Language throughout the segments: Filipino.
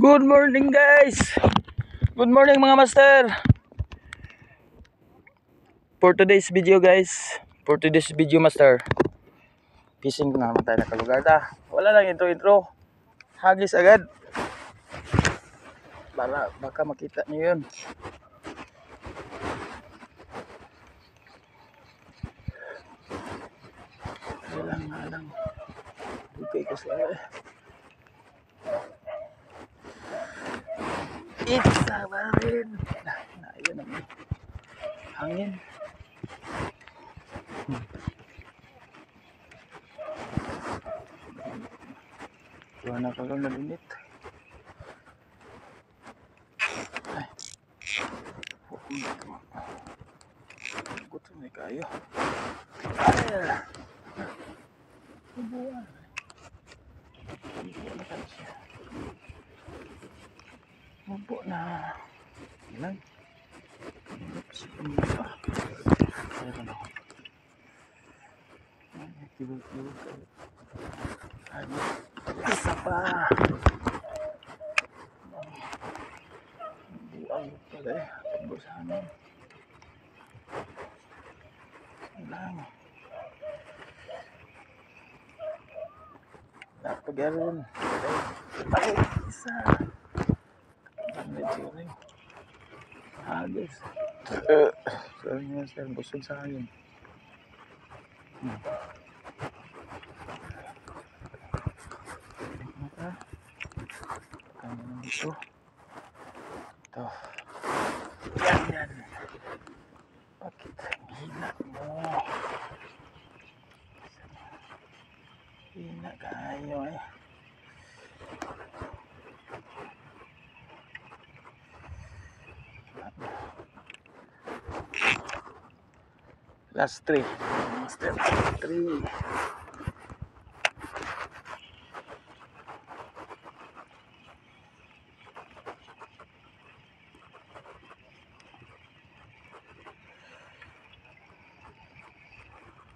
Good morning guys. Good morning mga master. For today's video guys. For today's video master. Fishing na naman tayo na kalugar ta. Wala lang intro. Hagis agad. Baka makita niyo yun. Halang. Dugay ko sila eh. Isa ba rin? Ayun naman. Hangin. Wala na ka lang nalinit. Ay. Gusto na kayo. Ay. Buwan. Mampu na. Ilan? Isa pa. Buwan pala eh. Pagbasahan. Ilan? Napagalan. Ay, isa. Medyo rin. Hagis. Sorry nga sir, busog sa akin. Kaya naman dito. Ito. Yan. Bakit? Hina mo. Hina kayo eh. Last 3. Step 3.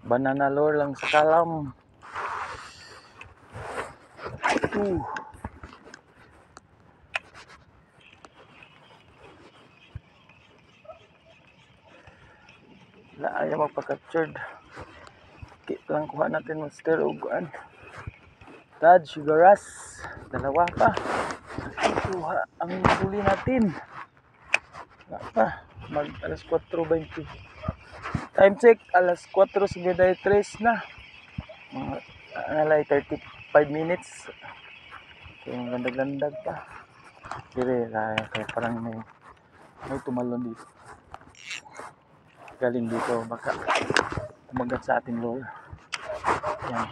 Banana lure lang sa kalam. Wala ayaw magpa-captured. Kit lang kuha natin master uguan. Tad, sugaras. Dalawa pa. Kuha ang huli natin. Wala pa. Mag alas 4:20. Time check. Alas 4:53 na. Nalay 35 minutes. Kaya gandag-gandag pa. Dire, kaya parang may tumalon dito. Galing dito. Baka umagat sa ating lure. Yan.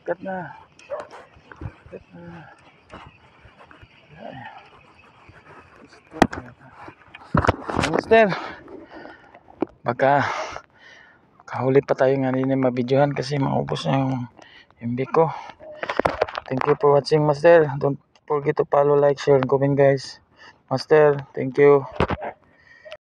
Kat na. Mister, baka kahuli pa tayo nga rin mabidyohan kasi maubos na yung MB ko. Thank you for watching master. Don't forget to follow, like, share, and comment guys. Master, thank you.